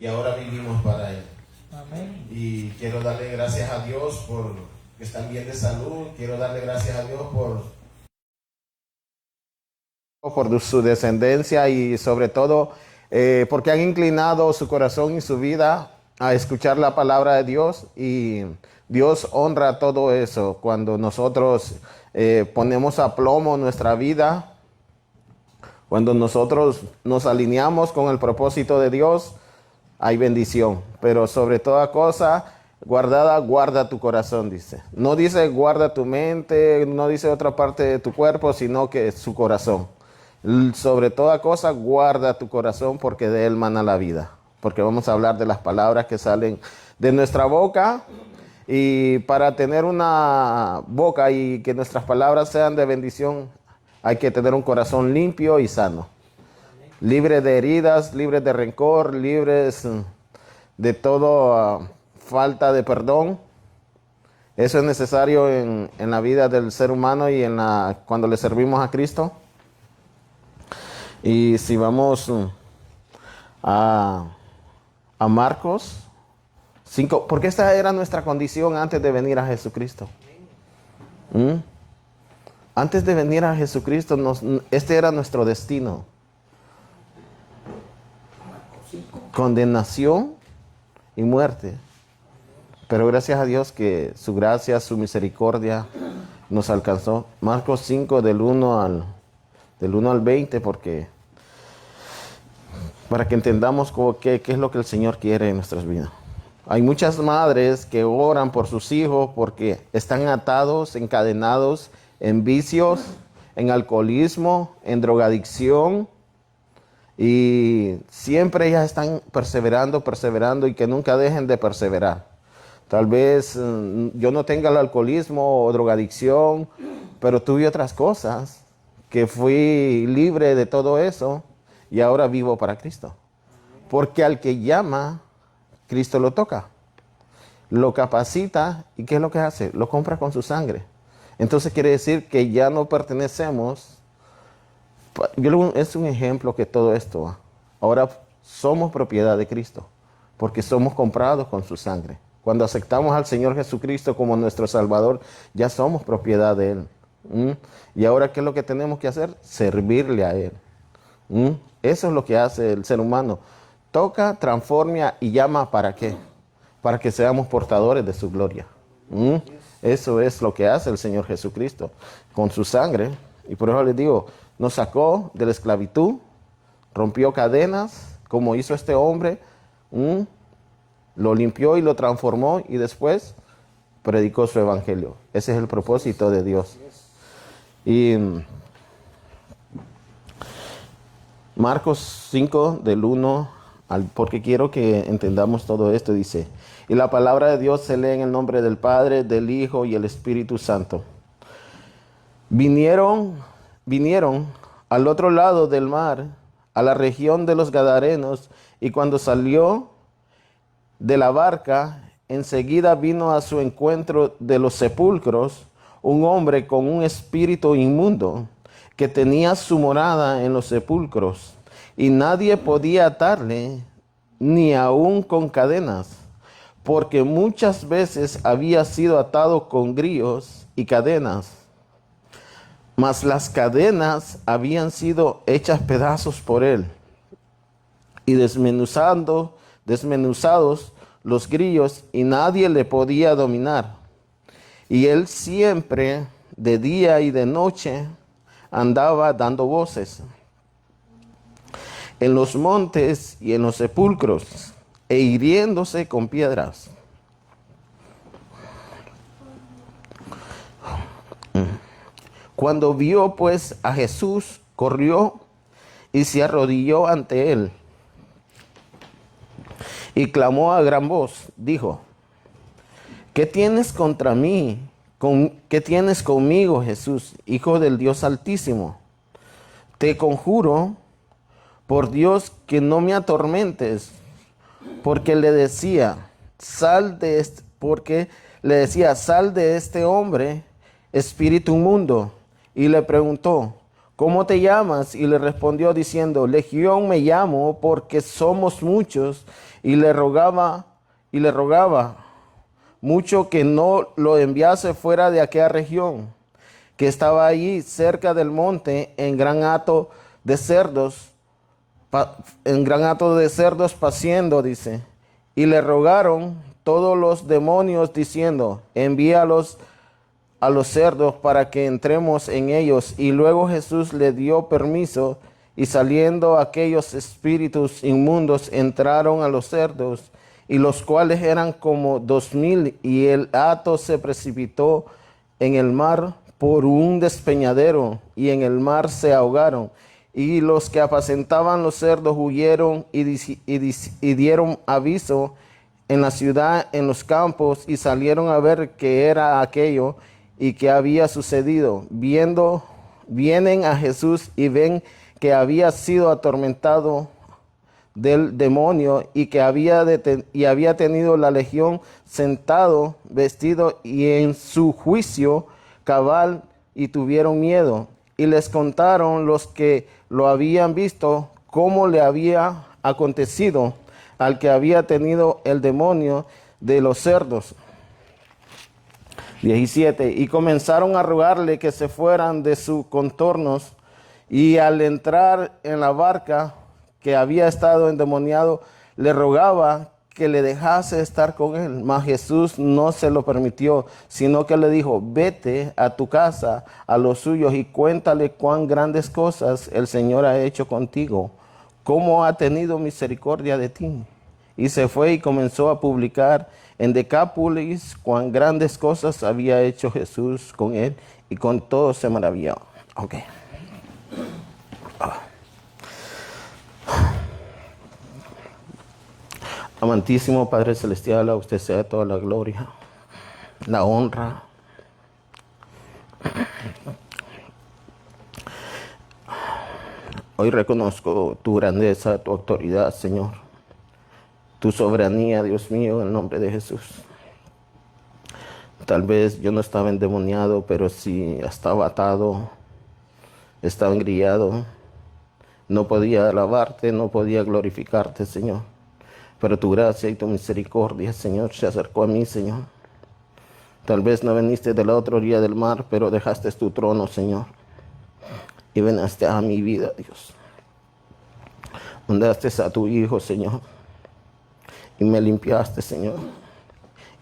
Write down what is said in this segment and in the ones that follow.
y ahora vivimos para Él. Amén. Y quiero darle gracias a Dios por que están bien de salud. Quiero darle gracias a Dios por su descendencia y sobre todo porque han inclinado su corazón y su vida a escuchar la palabra de Dios, y Dios honra todo eso cuando nosotros ponemos a plomo nuestra vida, cuando nosotros nos alineamos con el propósito de Dios. Hay bendición, pero sobre toda cosa guardada, guarda tu corazón, dice. No dice guarda tu mente, no dice otra parte de tu cuerpo, sino que su corazón. Sobre toda cosa guarda tu corazón, porque de él mana la vida. Porque vamos a hablar de las palabras que salen de nuestra boca, y para tener una boca y que nuestras palabras sean de bendición, hay que tener un corazón limpio y sano. Libre de heridas, libres de rencor, libres de toda falta de perdón. Eso es necesario en la vida del ser humano y cuando le servimos a Cristo. Y si vamos a Marcos 5, porque esta era nuestra condición antes de venir a Jesucristo. Antes de venir a Jesucristo, este era nuestro destino. Condenación y muerte. Pero gracias a Dios que su gracia, su misericordia nos alcanzó. Marcos 5 del 1 al 20, para que entendamos qué es lo que el Señor quiere en nuestras vidas. Hay muchas madres que oran por sus hijos porque están atados, encadenados en vicios, en alcoholismo, en drogadicción. Y siempre ellas están perseverando y que nunca dejen de perseverar. Tal vez yo no tenga el alcoholismo o drogadicción, pero tuve otras cosas que fui libre de todo eso y ahora vivo para Cristo. Porque al que llama, Cristo lo toca, lo capacita, y ¿qué es lo que hace? Lo compra con su sangre. Entonces quiere decir que ya no pertenecemos. Es un ejemplo que todo esto, ahora somos propiedad de Cristo, porque somos comprados con su sangre. Cuando aceptamos al Señor Jesucristo como nuestro Salvador, ya somos propiedad de Él. Y ahora, ¿qué es lo que tenemos que hacer? Servirle a Él. Eso es lo que hace el ser humano. Toca, transforma y llama, ¿para qué? Para que seamos portadores de su gloria. Eso es lo que hace el Señor Jesucristo con su sangre. Y por eso les digo, nos sacó de la esclavitud, rompió cadenas, como hizo este hombre, lo limpió y lo transformó, y después predicó su evangelio. Ese es el propósito de Dios. Y Marcos 5 del 1 porque quiero que entendamos todo esto, dice: y la palabra de Dios se lee en el nombre del Padre, del Hijo y el Espíritu Santo. Vinieron al otro lado del mar, a la región de los Gadarenos, y cuando salió de la barca, enseguida vino a su encuentro de los sepulcros un hombre con un espíritu inmundo, que tenía su morada en los sepulcros, y nadie podía atarle, ni aun con cadenas, porque muchas veces había sido atado con grillos y cadenas. Mas las cadenas habían sido hechas pedazos por él, y desmenuzados los grillos, y nadie le podía dominar. Y él siempre, de día y de noche, andaba dando voces en los montes y en los sepulcros, e hiriéndose con piedras. Cuando vio pues a Jesús, corrió y se arrodilló ante él, y clamó a gran voz, dijo: ¿qué tienes contra mí? ¿Qué tienes conmigo, Jesús, Hijo del Dios Altísimo? Te conjuro por Dios que no me atormentes. Porque le decía, sal de este hombre, espíritu inmundo. Y le preguntó, ¿cómo te llamas? Y le respondió diciendo, Legión me llamo, porque somos muchos. y le rogaba mucho que no lo enviase fuera de aquella región, que estaba allí cerca del monte en gran hato de cerdos, paciendo, dice. Y le rogaron todos los demonios diciendo, envíalos a los cerdos para que entremos en ellos. Y luego Jesús le dio permiso, y saliendo aquellos espíritus inmundos entraron a los cerdos, y los cuales eran como 2000, y el hato se precipitó en el mar por un despeñadero, y en el mar se ahogaron. Y los que apacentaban los cerdos huyeron y dieron aviso en la ciudad, en los campos, y salieron a ver qué era aquello y qué había sucedido. Vienen a Jesús y ven que había sido atormentado del demonio y que había tenido la legión, sentado, vestido y en su juicio cabal, y tuvieron miedo. Y les contaron los que lo habían visto cómo le había acontecido al que había tenido el demonio de los cerdos. 17. Y comenzaron a rogarle que se fueran de sus contornos, y al entrar en la barca que había estado endemoniado, le rogaba que le dejase estar con él. Mas Jesús no se lo permitió, sino que le dijo, vete a tu casa, a los suyos, y cuéntale cuán grandes cosas el Señor ha hecho contigo, cómo ha tenido misericordia de ti. Y se fue y comenzó a publicar en Decápolis cuán grandes cosas había hecho Jesús con él, y con todo se maravilló. Okay. Amantísimo Padre Celestial, a usted sea toda la gloria, la honra. Hoy reconozco tu grandeza, tu autoridad, Señor, tu soberanía, Dios mío, en el nombre de Jesús. Tal vez yo no estaba endemoniado, pero sí estaba atado, estaba engrillado. No podía alabarte, no podía glorificarte, Señor. Pero tu gracia y tu misericordia, Señor, se acercó a mí, Señor. Tal vez no viniste de la otra orilla del mar, pero dejaste tu trono, Señor. Y viniste a mi vida, Dios. Mandaste a tu Hijo, Señor. Y me limpiaste, Señor.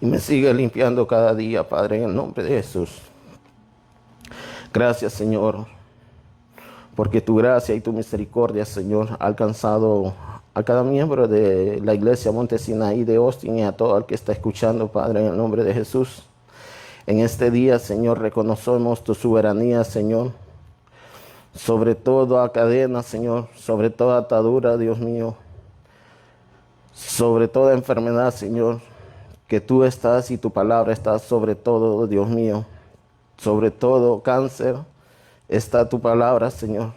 Y me sigue limpiando cada día, Padre, en el nombre de Jesús. Gracias, Señor, porque tu gracia y tu misericordia, Señor, ha alcanzado a cada miembro de la iglesia Monte Sinaí de Austin y a todo el que está escuchando, Padre, en el nombre de Jesús. En este día, Señor, reconocemos tu soberanía, Señor, sobre toda cadena, Señor, sobre toda atadura, Dios mío, sobre toda enfermedad, Señor, que tú estás y tu palabra está sobre todo, Dios mío, sobre todo cáncer está tu palabra, Señor.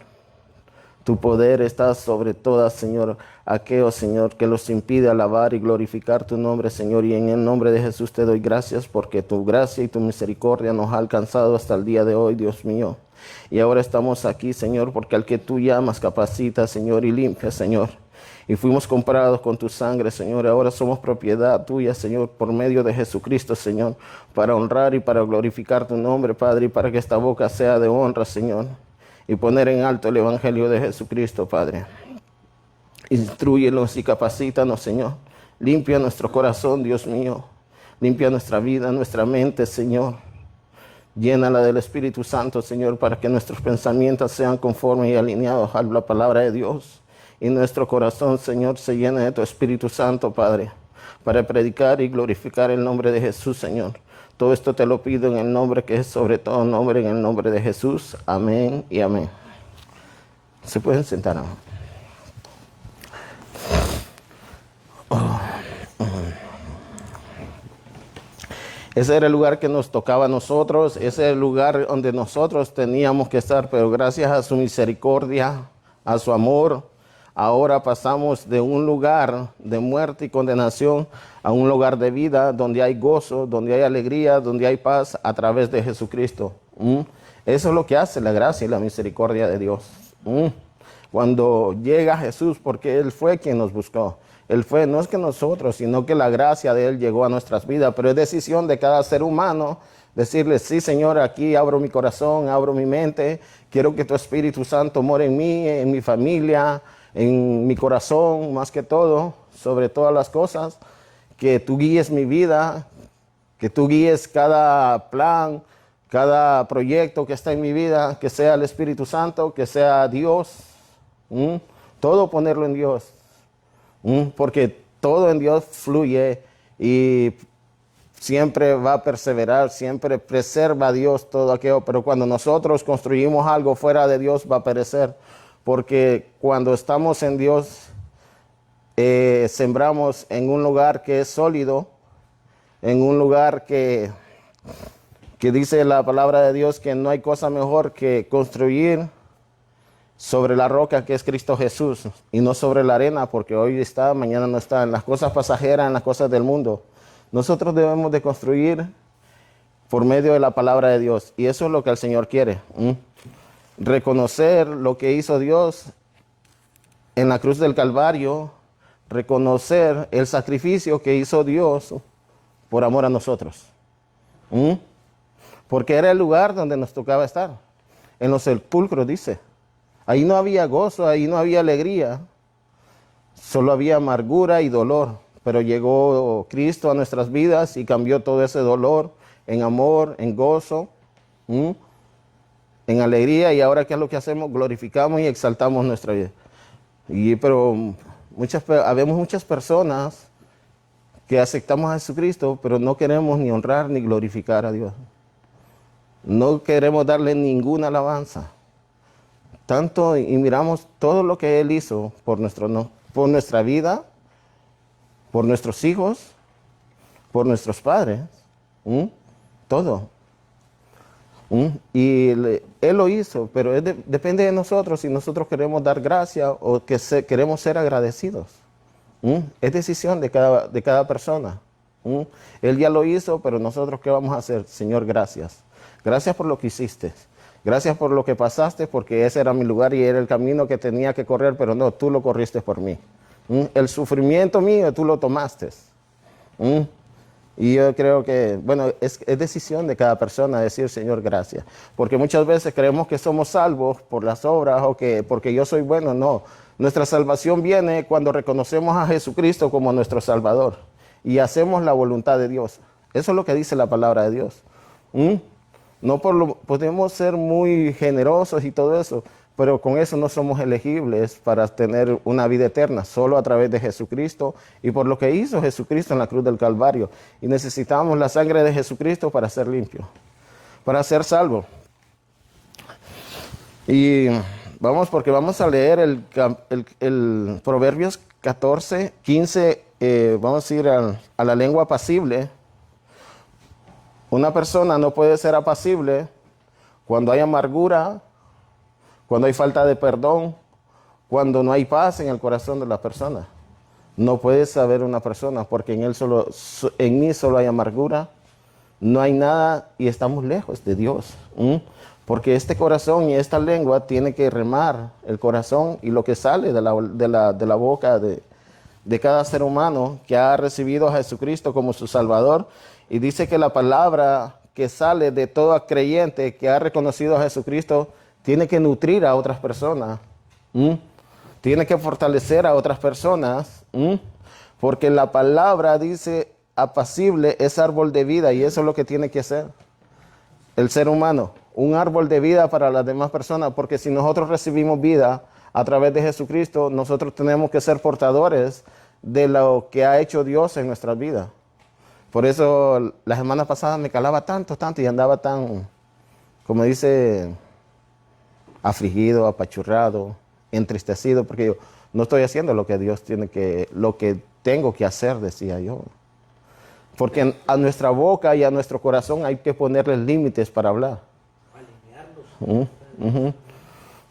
Tu poder está sobre todas, Señor, aquello, Señor, que los impide alabar y glorificar tu nombre, Señor. Y en el nombre de Jesús te doy gracias porque tu gracia y tu misericordia nos ha alcanzado hasta el día de hoy, Dios mío. Y ahora estamos aquí, Señor, porque al que tú llamas capacita, Señor, y limpia, Señor. Y fuimos comprados con tu sangre, Señor. Ahora somos propiedad tuya, Señor, por medio de Jesucristo, Señor, para honrar y para glorificar tu nombre, Padre, y para que esta boca sea de honra, Señor, y poner en alto el evangelio de Jesucristo, Padre. Instrúyenos y capacítanos, Señor. Limpia nuestro corazón, Dios mío. Limpia nuestra vida, nuestra mente, Señor. Llénala del Espíritu Santo, Señor, para que nuestros pensamientos sean conformes y alineados a la palabra de Dios. Y nuestro corazón, Señor, se llene de tu Espíritu Santo, Padre, para predicar y glorificar el nombre de Jesús, Señor. Todo esto te lo pido en el nombre que es sobre todo nombre, en el nombre de Jesús. Amén y amén. Se pueden sentar ahora. Ese era el lugar que nos tocaba a nosotros, ese era el lugar donde nosotros teníamos que estar, pero gracias a su misericordia, a su amor, ahora pasamos de un lugar de muerte y condenación a un lugar de vida donde hay gozo, donde hay alegría, donde hay paz a través de Jesucristo. Eso es lo que hace la gracia y la misericordia de Dios. Cuando llega Jesús, porque Él fue quien nos buscó. Él fue, no es que nosotros, sino que la gracia de Él llegó a nuestras vidas. Pero es decisión de cada ser humano decirle, sí, Señor, aquí abro mi corazón, abro mi mente. Quiero que tu Espíritu Santo more en mí, en mi familia, en mi corazón, más que todo, sobre todas las cosas. Que tú guíes mi vida, que tú guíes cada plan, cada proyecto que está en mi vida, que sea el Espíritu Santo, que sea Dios. Todo ponerlo en Dios. Porque todo en Dios fluye y siempre va a perseverar, siempre preserva a Dios todo aquello. Pero cuando nosotros construimos algo fuera de Dios va a perecer. Porque cuando estamos en Dios, sembramos en un lugar que es sólido, en un lugar que dice la palabra de Dios que no hay cosa mejor que construir sobre la roca que es Cristo Jesús y no sobre la arena, porque hoy está, mañana no está, en las cosas pasajeras, en las cosas del mundo. Nosotros debemos de construir por medio de la palabra de Dios, y eso es lo que el Señor quiere. Reconocer lo que hizo Dios en la cruz del Calvario, reconocer el sacrificio que hizo Dios por amor a nosotros. Porque era el lugar donde nos tocaba estar, en los sepulcros, dice. Ahí no había gozo, ahí no había alegría, solo había amargura y dolor. Pero llegó Cristo a nuestras vidas y cambió todo ese dolor en amor, en gozo, en alegría. Y ahora, ¿qué es lo que hacemos? Glorificamos y exaltamos nuestra vida. Pero habemos muchas personas que aceptamos a Jesucristo, pero no queremos ni honrar ni glorificar a Dios. No queremos darle ninguna alabanza. Tanto, y miramos todo lo que Él hizo por nuestra vida, por nuestros hijos, por nuestros padres, todo. Y Él lo hizo, pero depende de nosotros si nosotros queremos dar gracia o queremos ser agradecidos. Es decisión de cada persona. Él ya lo hizo, pero nosotros, ¿qué vamos a hacer? Señor, gracias. Gracias por lo que hiciste. Gracias por lo que pasaste, porque ese era mi lugar y era el camino que tenía que correr, pero no, tú lo corriste por mí. El sufrimiento mío, tú lo tomaste. Y yo creo que, bueno, es decisión de cada persona decir, Señor, gracias. Porque muchas veces creemos que somos salvos por las obras o que porque yo soy bueno. No, nuestra salvación viene cuando reconocemos a Jesucristo como nuestro Salvador y hacemos la voluntad de Dios. Eso es lo que dice la palabra de Dios. No podemos ser muy generosos y todo eso, pero con eso no somos elegibles para tener una vida eterna, solo a través de Jesucristo y por lo que hizo Jesucristo en la cruz del Calvario. Y necesitamos la sangre de Jesucristo para ser limpio, para ser salvo. Y porque vamos a leer el Proverbios 14, 15, vamos a ir a la lengua apacible. Una persona no puede ser apacible cuando hay amargura, cuando hay falta de perdón, cuando no hay paz en el corazón de la persona. No puede saber una persona porque en mí solo hay amargura, no hay nada y estamos lejos de Dios. Porque este corazón y esta lengua tiene que remar el corazón y lo que sale de la boca de cada ser humano que ha recibido a Jesucristo como su Salvador. Y dice que la palabra que sale de todo creyente que ha reconocido a Jesucristo tiene que nutrir a otras personas. Tiene que fortalecer a otras personas. Porque la palabra dice apacible es árbol de vida y eso es lo que tiene que ser el ser humano. Un árbol de vida para las demás personas. Porque si nosotros recibimos vida a través de Jesucristo, nosotros tenemos que ser portadores de lo que ha hecho Dios en nuestras vidas. Por eso la semana pasada me calaba tanto y andaba tan, como dice, afligido, apachurrado, entristecido, porque yo no estoy haciendo lo que tengo que hacer, decía yo. Porque a nuestra boca y a nuestro corazón hay que ponerle límites para hablar.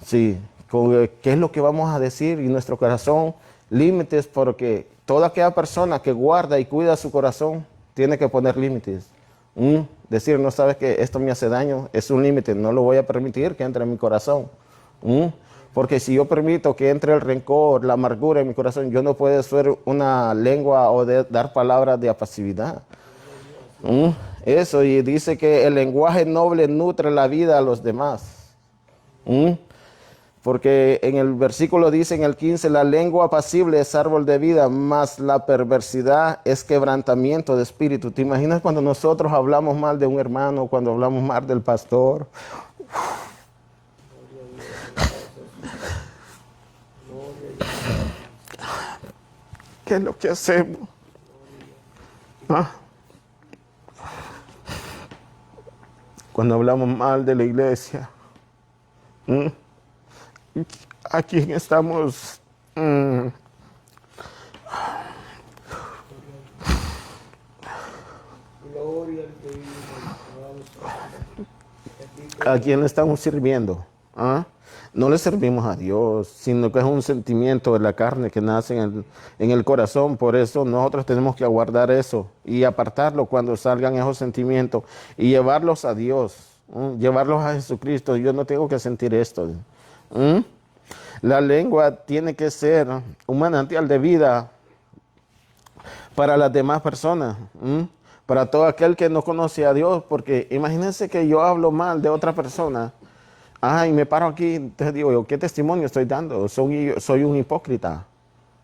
Sí, ¿qué es lo que vamos a decir? Y nuestro corazón, límites, porque toda aquella persona que guarda y cuida su corazón, tiene que poner límites. Decir, no sabes que esto me hace daño, es un límite, no lo voy a permitir que entre en mi corazón. Porque si yo permito que entre el rencor, la amargura en mi corazón, yo no puedo ser una lengua o dar palabras de apacividad. Eso, y dice que el lenguaje noble nutre la vida a los demás. Porque en el versículo dice en el 15, la lengua apacible es árbol de vida, mas la perversidad es quebrantamiento de espíritu. ¿Te imaginas cuando nosotros hablamos mal de un hermano, cuando hablamos mal del pastor? ¿Qué es lo que hacemos? ¿Ah? Cuando hablamos mal de la iglesia, ¿a quién estamos? ¿A quién estamos sirviendo? ¿Ah? No le servimos a Dios, sino que es un sentimiento de la carne que nace en el corazón. Por eso nosotros tenemos que aguardar eso y apartarlo cuando salgan esos sentimientos y llevarlos a Dios, llevarlos a Jesucristo. Yo no tengo que sentir esto. La lengua tiene que ser un manantial de vida para las demás personas, para todo aquel que no conoce a Dios, porque imagínense que yo hablo mal de otra persona. Y me paro aquí, entonces digo yo, ¿qué testimonio estoy dando? Soy un hipócrita.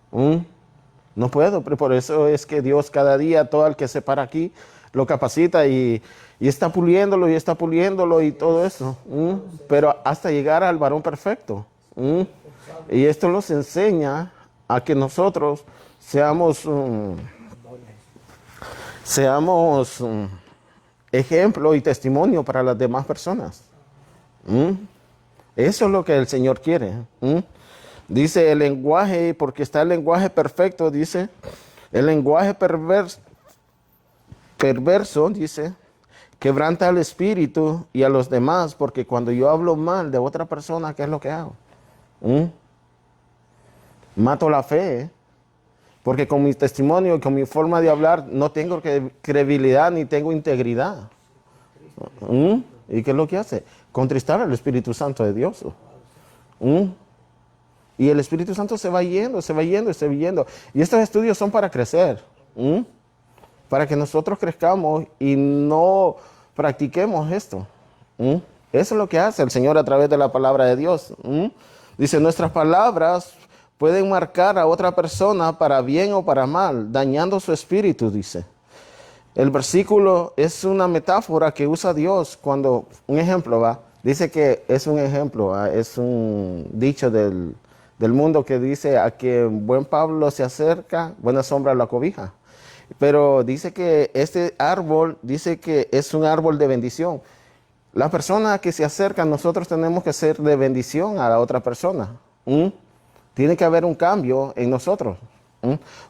No puedo, pero por eso es que Dios cada día, todo el que se para aquí, lo capacita y está puliéndolo y todo eso. Pero hasta llegar al varón perfecto. Y esto nos enseña a que nosotros seamos ejemplo y testimonio para las demás personas. Eso es lo que el Señor quiere. Dice el lenguaje, porque está el lenguaje perfecto, dice, el lenguaje perverso, dice, quebranta al espíritu y a los demás, porque cuando yo hablo mal de otra persona, ¿qué es lo que hago? Mato la fe, porque con mi testimonio y con mi forma de hablar no tengo credibilidad ni tengo integridad. ¿Y qué es lo que hace? Contristar al Espíritu Santo de Dios. Y el Espíritu Santo se va yendo. Y estos estudios son para crecer. Para que nosotros crezcamos y no practiquemos esto. Eso es lo que hace el Señor a través de la palabra de Dios. Dice, nuestras palabras pueden marcar a otra persona para bien o para mal, dañando su espíritu, dice. El versículo es una metáfora que usa Dios cuando, un ejemplo, dice que es un ejemplo, es un dicho del mundo que dice, a que buen Pablo se acerca, buena sombra la cobija. Pero dice que este árbol, dice que es un árbol de bendición. La persona que se acerca, nosotros tenemos que ser de bendición a la otra persona. Tiene que haber un cambio en nosotros.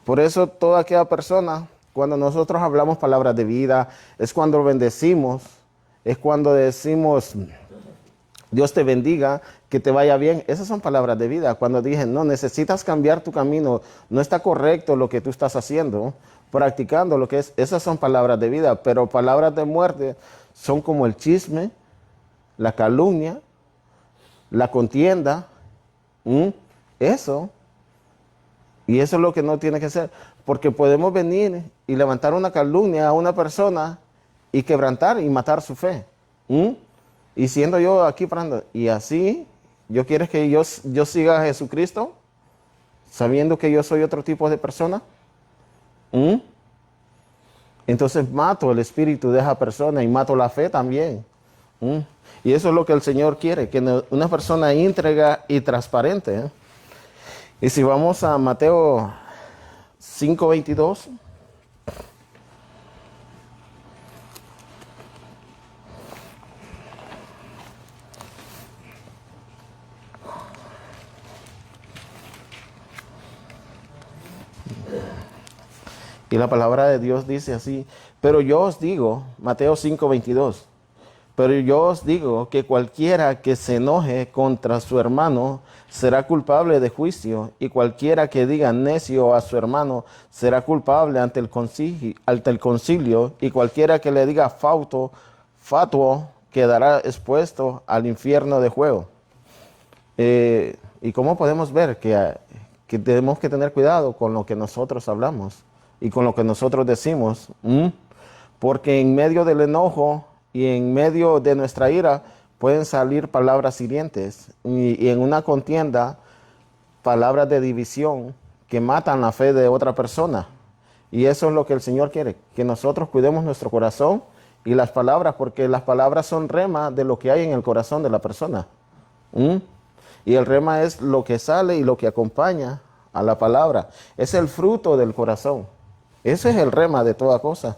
Por eso toda aquella persona, cuando nosotros hablamos palabras de vida, es cuando bendecimos, es cuando decimos, Dios te bendiga, que te vaya bien. Esas son palabras de vida. Cuando dije, no, necesitas cambiar tu camino, no está correcto lo que tú estás haciendo, practicando lo que es, esas son palabras de vida, pero palabras de muerte son como el chisme, la calumnia, la contienda, eso. Y eso es lo que no tiene que ser, porque podemos venir y levantar una calumnia a una persona y quebrantar y matar su fe. Y siendo yo aquí parando, y así, ¿yo quieres que yo siga a Jesucristo? Sabiendo que yo soy otro tipo de persona. Entonces mato el espíritu de esa persona y mato la fe también. Y eso es lo que el Señor quiere, que una persona íntegra y transparente. Y si vamos a Mateo 5:22. Y la palabra de Dios dice así, pero yo os digo, Mateo 5:22, pero yo os digo que cualquiera que se enoje contra su hermano será culpable de juicio, y cualquiera que diga necio a su hermano será culpable ante el concilio, y cualquiera que le diga fatuo quedará expuesto al infierno de fuego. ¿Y cómo podemos ver que tenemos que tener cuidado con lo que nosotros hablamos y con lo que nosotros decimos? Porque en medio del enojo y en medio de nuestra ira pueden salir palabras hirientes y en una contienda palabras de división que matan la fe de otra persona. Y eso es lo que el Señor quiere, que nosotros cuidemos nuestro corazón y las palabras, porque las palabras son rema de lo que hay en el corazón de la persona. Y el rema es lo que sale y lo que acompaña a la palabra. Es el fruto del corazón. Ese es el rema de toda cosa.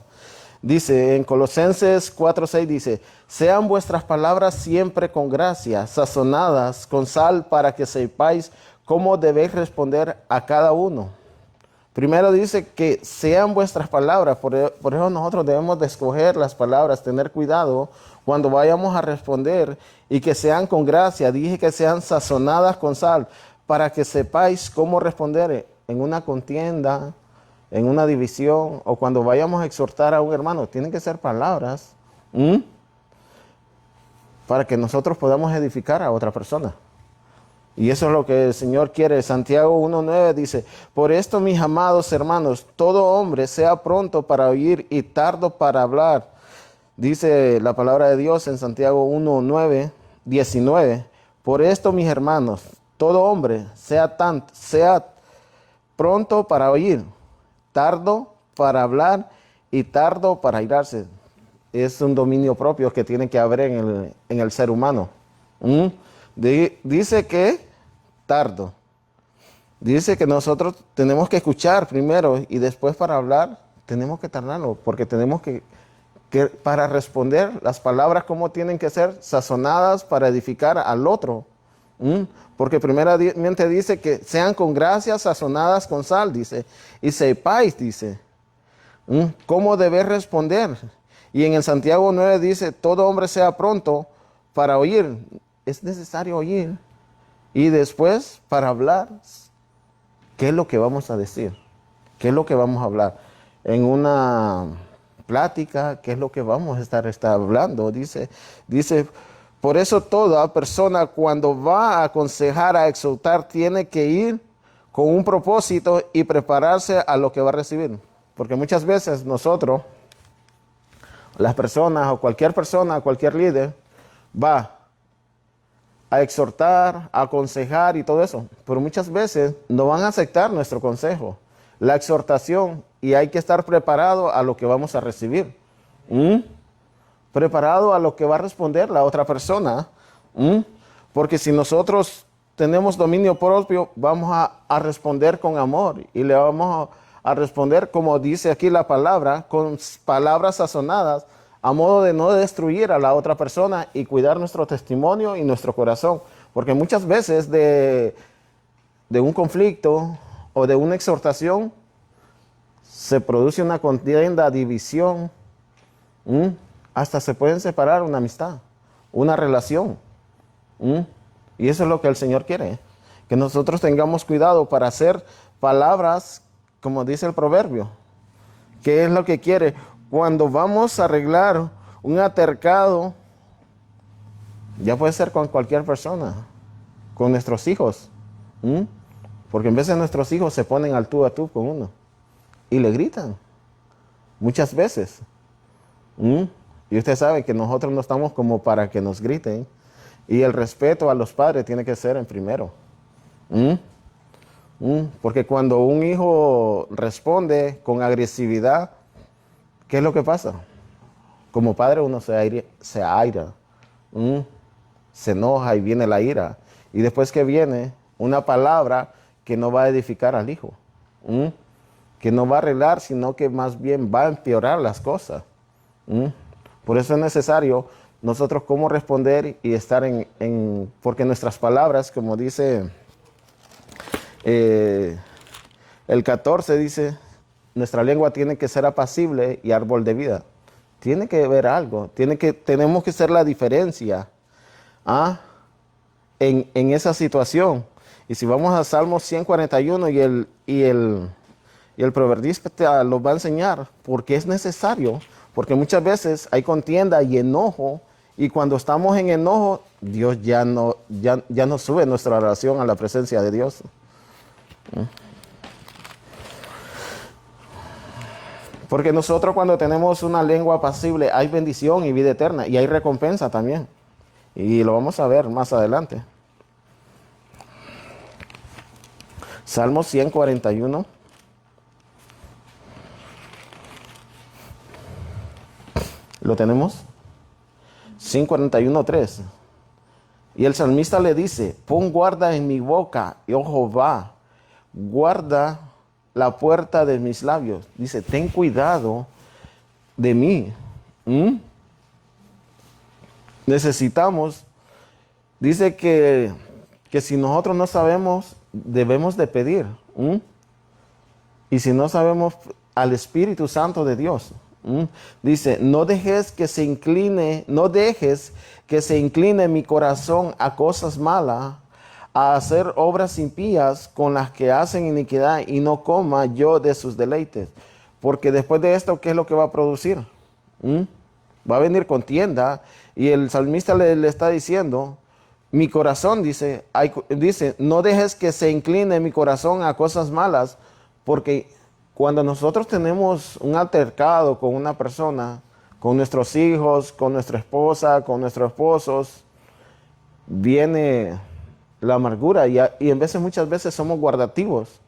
Dice en Colosenses 4:6, dice, sean vuestras palabras siempre con gracia, sazonadas con sal, para que sepáis cómo debéis responder a cada uno. Primero dice que sean vuestras palabras, por eso nosotros debemos de escoger las palabras, tener cuidado cuando vayamos a responder, y que sean con gracia. Dije que sean sazonadas con sal, para que sepáis cómo responder en una contienda, en una división, o cuando vayamos a exhortar a un hermano. Tienen que ser palabras para que nosotros podamos edificar a otra persona. Y eso es lo que el Señor quiere. Santiago 1:9 dice, por esto, mis amados hermanos, todo hombre sea pronto para oír y tardo para hablar. Dice la palabra de Dios en Santiago 1:9, 19. Por esto, mis hermanos, todo hombre sea pronto para oír, tardo para hablar y tardo para airarse. Es un dominio propio que tiene que haber en el ser humano. Dice que tardo. Dice que nosotros tenemos que escuchar primero y después para hablar tenemos que tardarlo, porque tenemos que para responder las palabras como tienen que ser sazonadas para edificar al otro. Porque primeramente dice que sean con gracia sazonadas con sal, dice, y sepáis, dice, cómo debes responder. Y en el Santiago 9 dice, todo hombre sea pronto para oír. Es necesario oír. Y después, para hablar, ¿qué es lo que vamos a decir? ¿Qué es lo que vamos a hablar? En una plática, ¿qué es lo que vamos a estar hablando? Dice, por eso toda persona cuando va a aconsejar, a exhortar, tiene que ir con un propósito y prepararse a lo que va a recibir. Porque muchas veces nosotros, las personas o cualquier persona, cualquier líder, va a exhortar, a aconsejar y todo eso. Pero muchas veces no van a aceptar nuestro consejo, la exhortación, y hay que estar preparado a lo que vamos a recibir. Preparado a lo que va a responder la otra persona. Porque si nosotros tenemos dominio propio, vamos a responder con amor y le vamos a responder, como dice aquí la palabra, con palabras sazonadas, a modo de no destruir a la otra persona y cuidar nuestro testimonio y nuestro corazón. Porque muchas veces de un conflicto o de una exhortación se produce una contienda, división, hasta se pueden separar una amistad, una relación. Y eso es lo que el Señor quiere, que nosotros tengamos cuidado para hacer palabras, como dice el proverbio. ¿Qué es lo que quiere? Cuando vamos a arreglar un altercado, ya puede ser con cualquier persona, con nuestros hijos, porque en vez de nuestros hijos se ponen al tú a tú con uno y le gritan muchas veces. Y usted sabe que nosotros no estamos como para que nos griten, y el respeto a los padres tiene que ser en primero. Porque cuando un hijo responde con agresividad, ¿qué es lo que pasa? Como padre uno se aira, se enoja y viene la ira. Y después que viene una palabra que no va a edificar al hijo, que no va a arreglar, sino que más bien va a empeorar las cosas. Por eso es necesario nosotros cómo responder y estar porque nuestras palabras, como dice el 14, dice, nuestra lengua tiene que ser apacible y árbol de vida. Tiene que ver algo, tenemos que ser la diferencia en esa situación. Y si vamos a Salmos 141 y el proverbista los va a enseñar, porque es necesario, porque muchas veces hay contienda y enojo Y cuando estamos en enojo, Dios ya no sube nuestra oración a la presencia de Dios. Porque nosotros cuando tenemos una lengua apacible hay bendición y vida eterna y hay recompensa también. Y lo vamos a ver más adelante. Salmo 141. ¿Lo tenemos? 141:3. Y el salmista le dice, pon guarda en mi boca, oh Jehová, guarda la puerta de mis labios. Dice, ten cuidado de mí. Necesitamos, dice que si nosotros no sabemos, debemos de pedir. Y si no sabemos, al Espíritu Santo de Dios. Dice, no dejes que se incline mi corazón a cosas malas, a hacer obras impías con las que hacen iniquidad, y no coma yo de sus deleites. Porque después de esto, ¿qué es lo que va a producir? Va a venir contienda, y el salmista le está diciendo, mi corazón, dice, no dejes que se incline mi corazón a cosas malas, porque cuando nosotros tenemos un altercado con una persona, con nuestros hijos, con nuestra esposa, con nuestros esposos, viene la amargura y muchas veces somos guardativos.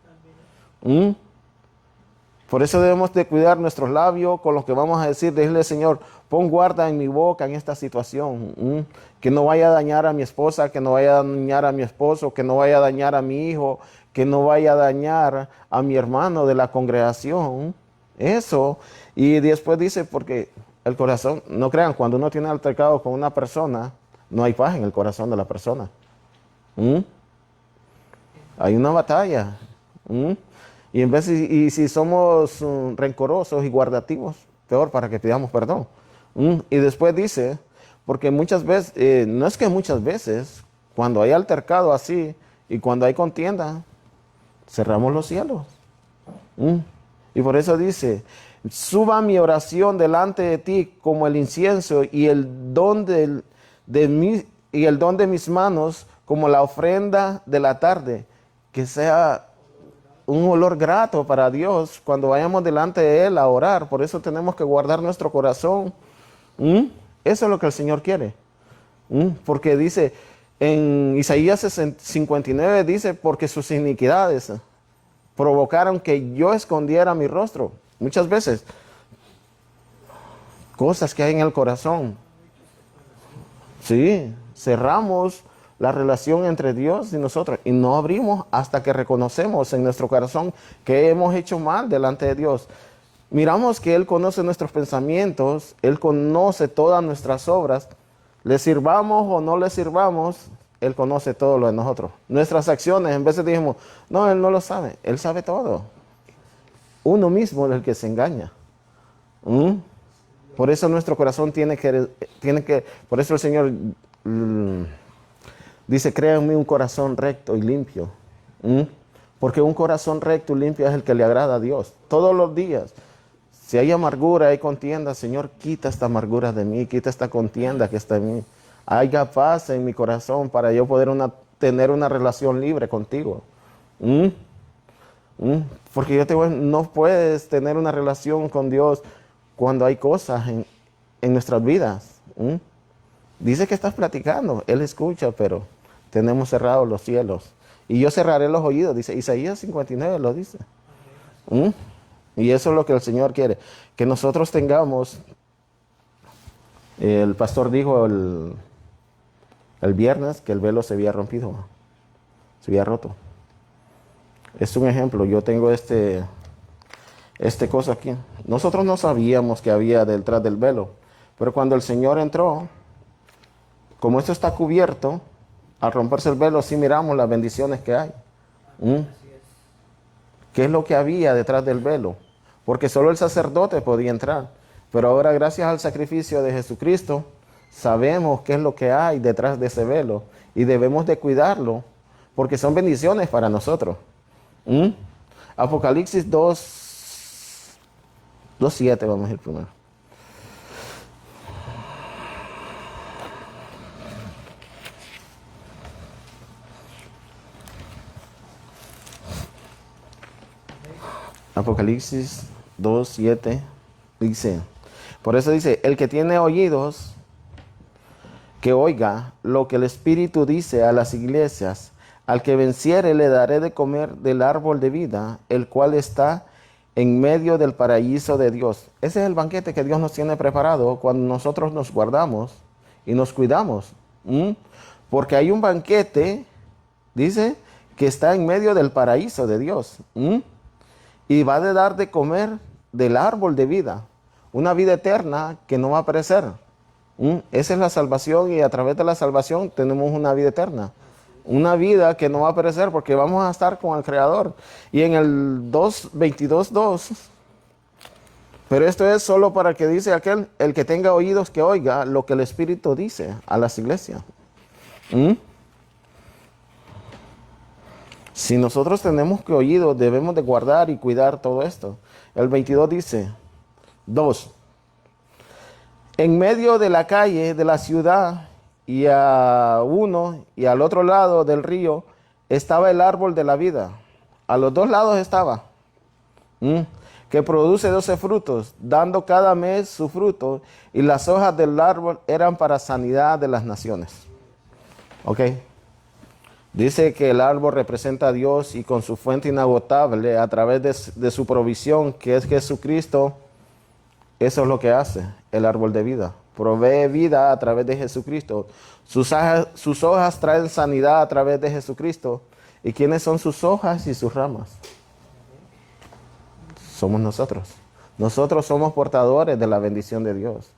Por eso debemos de cuidar nuestros labios con los que vamos a decir, decirle, Señor, pon guarda en mi boca en esta situación, que no vaya a dañar a mi esposa, que no vaya a dañar a mi esposo, que no vaya a dañar a mi hijo, que no vaya a dañar a mi hermano de la congregación. Eso. Y después dice, porque el corazón, no crean, cuando uno tiene altercado con una persona, no hay paz en el corazón de la persona. Hay una batalla. Y si somos rencorosos y guardativos, peor, para que pidamos perdón. Y después dice, porque muchas veces, no es que muchas veces, cuando hay altercado así y cuando hay contienda, cerramos los cielos. Y por eso dice, suba mi oración delante de ti como el incienso y el don de mis manos como la ofrenda de la tarde, que sea un olor grato para Dios cuando vayamos delante de Él a orar. Por eso tenemos que guardar nuestro corazón. Eso es lo que el Señor quiere. Porque dice, en Isaías 59 dice, porque sus iniquidades provocaron que yo escondiera mi rostro. Muchas veces, cosas que hay en el corazón. Sí, cerramos la relación entre Dios y nosotros y no abrimos hasta que reconocemos en nuestro corazón que hemos hecho mal delante de Dios. Miramos que Él conoce nuestros pensamientos, Él conoce todas nuestras obras. Le sirvamos o no le sirvamos, Él conoce todo lo de nosotros. Nuestras acciones, en vez de dijimos, no, Él no lo sabe, Él sabe todo. Uno mismo es el que se engaña. Por eso nuestro corazón tiene que, por eso el Señor dice, crea en mí un corazón recto y limpio. Porque un corazón recto y limpio es el que le agrada a Dios. Todos los días. Si hay amargura, hay contienda, Señor, quita esta amargura de mí, quita esta contienda que está en mí. Haya paz en mi corazón para yo poder tener una relación libre contigo. Porque yo te digo, no puedes tener una relación con Dios cuando hay cosas en nuestras vidas. Dice que estás platicando, Él escucha, pero tenemos cerrados los cielos. Y yo cerraré los oídos, dice Isaías 59, lo dice. Y eso es lo que el Señor quiere, que nosotros tengamos, el pastor dijo el viernes que el velo se había rompido, se había roto. Es un ejemplo, yo tengo este cosa aquí. Nosotros no sabíamos que había detrás del velo, pero cuando el Señor entró, como esto está cubierto, al romperse el velo sí miramos las bendiciones que hay. ¿Qué es lo que había detrás del velo? Porque solo el sacerdote podía entrar. Pero ahora, gracias al sacrificio de Jesucristo, sabemos qué es lo que hay detrás de ese velo y debemos de cuidarlo, porque son bendiciones para nosotros. Apocalipsis 2:7, vamos a ir primero. Apocalipsis 2:7 dice, por eso dice, el que tiene oídos, que oiga lo que el Espíritu dice a las iglesias. Al que venciere le daré de comer del árbol de vida, el cual está en medio del paraíso de Dios. Ese es el banquete que Dios nos tiene preparado cuando nosotros nos guardamos y nos cuidamos. Porque hay un banquete, dice, que está en medio del paraíso de Dios. Y va a dar de comer del árbol de vida. Una vida eterna que no va a perecer. Esa es la salvación, y a través de la salvación tenemos una vida eterna. Una vida que no va a perecer porque vamos a estar con el Creador. Y en el 22:2, pero esto es solo para que dice aquel, el que tenga oídos que oiga lo que el Espíritu dice a las iglesias. Si nosotros tenemos que oídos, debemos de guardar y cuidar todo esto. El 22 dice, 2. En medio de la calle de la ciudad y a uno y al otro lado del río estaba el árbol de la vida. A los dos lados estaba. Que produce 12 frutos, dando cada mes su fruto, y las hojas del árbol eran para sanidad de las naciones. Ok. Dice que el árbol representa a Dios, y con su fuente inagotable a través de su provisión, que es Jesucristo. Eso es lo que hace el árbol de vida. Provee vida a través de Jesucristo. Sus hojas traen sanidad a través de Jesucristo. ¿Y quiénes son sus hojas y sus ramas? Somos nosotros. Nosotros somos portadores de la bendición de Dios.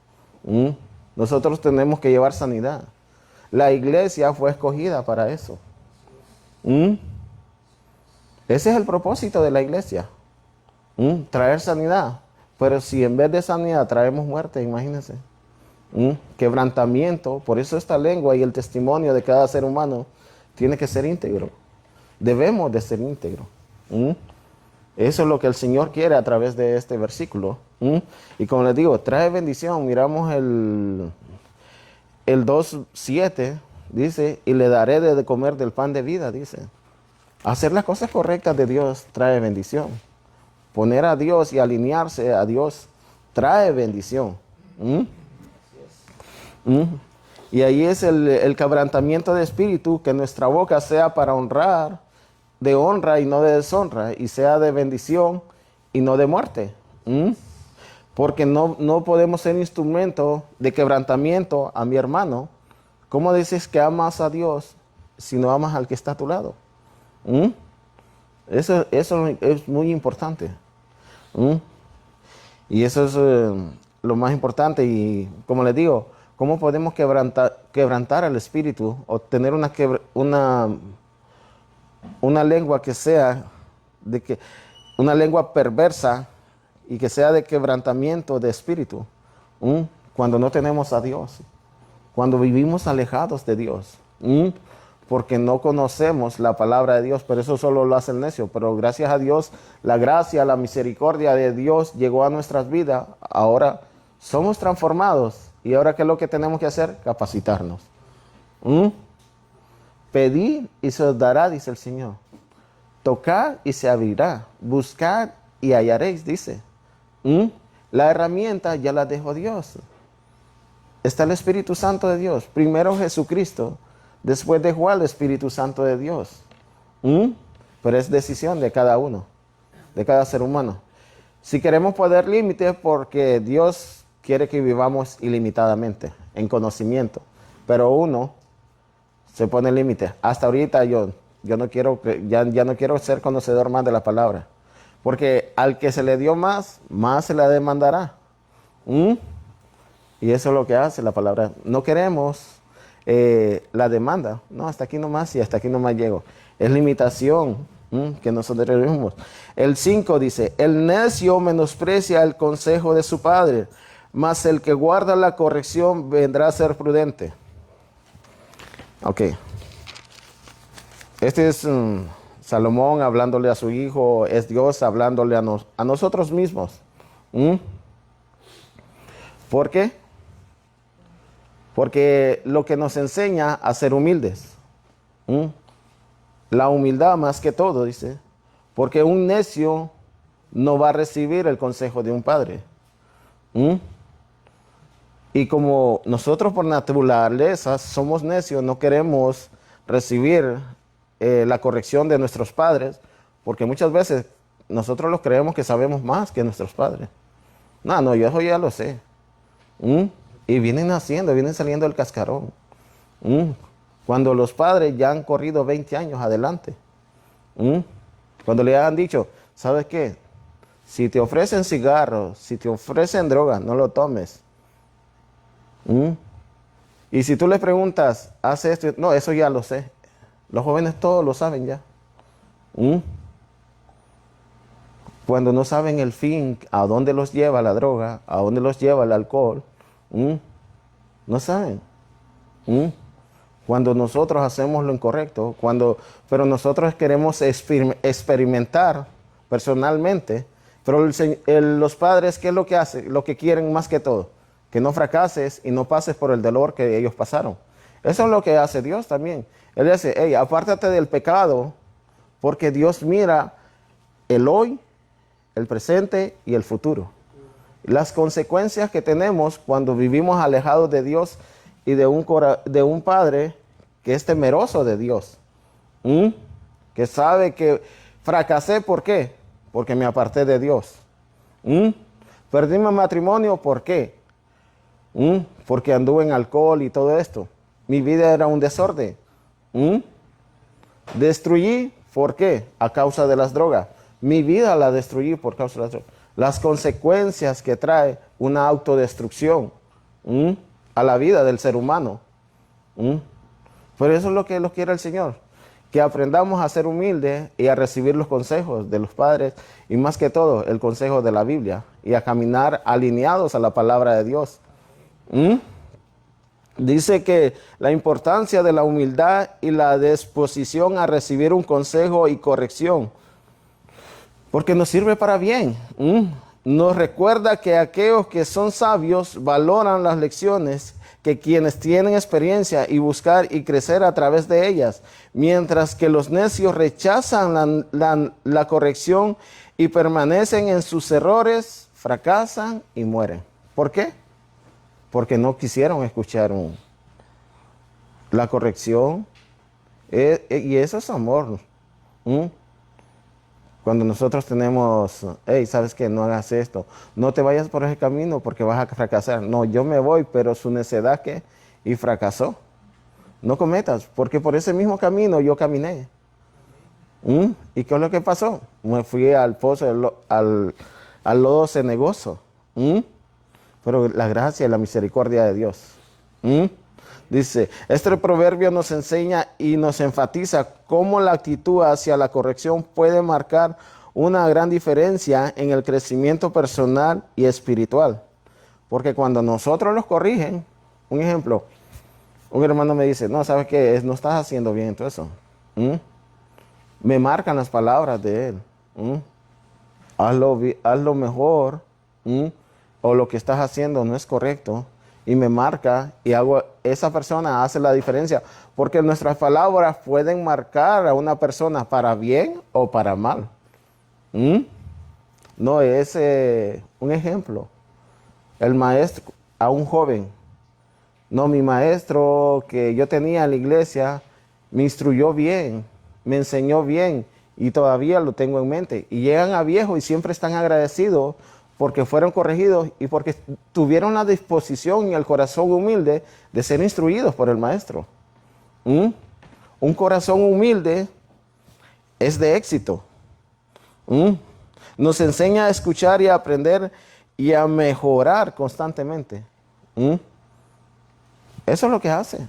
Nosotros tenemos que llevar sanidad. La iglesia fue escogida para eso. Ese es el propósito de la iglesia. Traer sanidad. Pero si en vez de sanidad traemos muerte, imagínense. Quebrantamiento. Por eso esta lengua y el testimonio de cada ser humano tiene que ser íntegro. Debemos de ser íntegro. Eso es lo que el Señor quiere a través de este versículo. Y como les digo, trae bendición. Miramos el 2:7. Dice, y le daré de comer del pan de vida, dice. Hacer las cosas correctas de Dios trae bendición. Poner a Dios y alinearse a Dios trae bendición. Y ahí es el quebrantamiento de espíritu, que nuestra boca sea para honrar, de honra y no de deshonra, y sea de bendición y no de muerte. Porque no podemos ser instrumento de quebrantamiento a mi hermano. ¿Cómo dices que amas a Dios si no amas al que está a tu lado? Eso es muy importante. Y eso es lo más importante. Y como les digo, ¿cómo podemos quebrantar al espíritu o tener una lengua que sea una lengua perversa y que sea de quebrantamiento de espíritu? Cuando no tenemos a Dios, cuando vivimos alejados de Dios, porque no conocemos la palabra de Dios, pero eso solo lo hace el necio. Pero gracias a Dios, la gracia, la misericordia de Dios llegó a nuestras vidas. Ahora somos transformados. ¿Y ahora qué es lo que tenemos que hacer? Capacitarnos. Pedid y se os dará, dice el Señor. Tocad y se abrirá. Buscad y hallaréis, dice. La herramienta ya la dejó Dios. Está el Espíritu Santo de Dios. Primero Jesucristo. Después dejó al Espíritu Santo de Dios. Pero es decisión de cada uno, de cada ser humano. Si queremos poner límites, porque Dios quiere que vivamos ilimitadamente en conocimiento. Pero uno se pone límites. Hasta ahorita yo no quiero, ya no quiero ser conocedor más de la palabra. Porque al que se le dio más se la demandará. Y eso es lo que hace la palabra. No queremos la demanda. No, hasta aquí nomás y hasta aquí nomás llego. Es limitación que nosotros tenemos. El 5 dice, el necio menosprecia el consejo de su padre, mas el que guarda la corrección vendrá a ser prudente. Ok. Este es Salomón hablándole a su hijo, es Dios hablándole a nosotros mismos. ¿Por qué? Porque lo que nos enseña a ser humildes. La humildad más que todo, dice. Porque un necio no va a recibir el consejo de un padre. ¿Mm? Y como nosotros por naturaleza somos necios, no queremos recibir la corrección de nuestros padres, porque muchas veces nosotros los creemos que sabemos más que nuestros padres. No, no, yo eso ya lo sé. ¿Mm? Y vienen saliendo del cascarón. ¿Mm? Cuando los padres ya han corrido 20 años adelante. ¿Mm? Cuando le han dicho, ¿sabes qué? Si te ofrecen cigarros, si te ofrecen drogas, no lo tomes. ¿Mm? Y si tú le preguntas, hace esto, no, eso ya lo sé. Los jóvenes todos lo saben ya. ¿Mm? Cuando no saben el fin, a dónde los lleva la droga, a dónde los lleva el alcohol, ¿Mm? No saben. ¿Mm? Cuando nosotros hacemos lo incorrecto, pero nosotros queremos experimentar personalmente, pero los padres, ¿qué es lo que hacen? Lo que quieren más que todo, que no fracases y no pases por el dolor que ellos pasaron. Eso es lo que hace Dios también. Él dice, hey, apártate del pecado, porque Dios mira el hoy, el presente y el futuro. Las consecuencias que tenemos cuando vivimos alejados de Dios y de un padre que es temeroso de Dios, que sabe que fracasé, ¿por qué? Porque me aparté de Dios. Perdí mi matrimonio, ¿por qué? Porque anduve en alcohol y todo esto. Mi vida era un desorden. Destruí, ¿por qué? A causa de las drogas. Mi vida la destruí por causa de las drogas. Las consecuencias que trae una autodestrucción a la vida del ser humano. Pero eso es lo que quiere el Señor, que aprendamos a ser humildes y a recibir los consejos de los padres y más que todo el consejo de la Biblia y a caminar alineados a la palabra de Dios. Dice que la importancia de la humildad y la disposición a recibir un consejo y corrección, porque nos sirve para bien. Nos recuerda que aquellos que son sabios valoran las lecciones que quienes tienen experiencia y buscar y crecer a través de ellas, mientras que los necios rechazan la corrección y permanecen en sus errores, fracasan y mueren. ¿Por qué? Porque no quisieron escuchar la corrección. Y eso es amor. Cuando nosotros tenemos, hey, ¿sabes qué? No hagas esto. No te vayas por ese camino porque vas a fracasar. No, yo me voy, pero su necedad, ¿qué? Y fracasó. No cometas, porque por ese mismo camino yo caminé. ¿Y qué es lo que pasó? Me fui al pozo, al lodo cenagoso. Pero la gracia y la misericordia de Dios. Dice, este proverbio nos enseña y nos enfatiza cómo la actitud hacia la corrección puede marcar una gran diferencia en el crecimiento personal y espiritual. Porque cuando nosotros los corrigen, un ejemplo, un hermano me dice, no, ¿sabes qué? No estás haciendo bien todo eso. Me marcan las palabras de él. Hazlo mejor. O lo que estás haciendo no es correcto. Y me marca y esa persona hace la diferencia. Porque nuestras palabras pueden marcar a una persona para bien o para mal. No es un ejemplo. El maestro a un joven. No, mi maestro que yo tenía en la iglesia me instruyó bien, me enseñó bien y todavía lo tengo en mente. Y llegan a viejo y siempre están agradecidos porque fueron corregidos y porque tuvieron la disposición y el corazón humilde de ser instruidos por el maestro. Un corazón humilde es de éxito. Nos enseña a escuchar y a aprender y a mejorar constantemente. Eso es lo que hace.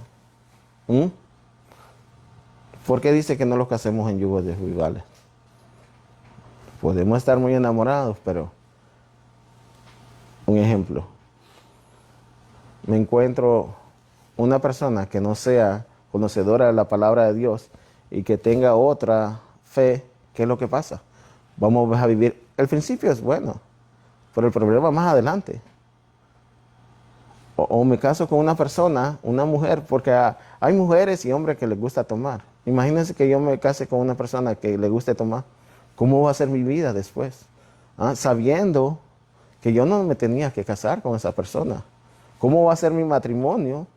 ¿Por qué dice que no lo casemos en yugos desiguales? Podemos estar muy enamorados, pero un ejemplo. Me encuentro una persona que no sea conocedora de la palabra de Dios y que tenga otra fe. ¿Qué es lo que pasa? Vamos a vivir. El principio es bueno, pero el problema más adelante. O me caso con una persona, una mujer, porque hay mujeres y hombres que les gusta tomar. Imagínense que yo me case con una persona que le guste tomar. ¿Cómo va a ser mi vida después? sabiendo que yo no me tenía que casar con esa persona. ¿Cómo va a ser mi matrimonio?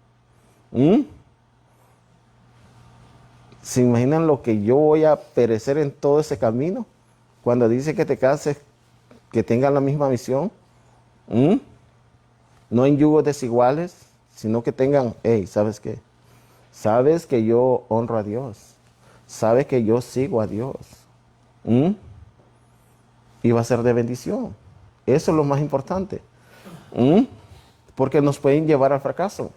¿Se imaginan lo que yo voy a perecer en todo ese camino? Cuando dice que te cases, que tengan la misma visión. No en yugos desiguales, sino que tengan, hey, ¿sabes qué? Sabes que yo honro a Dios. Sabes que yo sigo a Dios. Y va a ser de bendición. Eso es lo más importante. Porque nos pueden llevar al fracaso.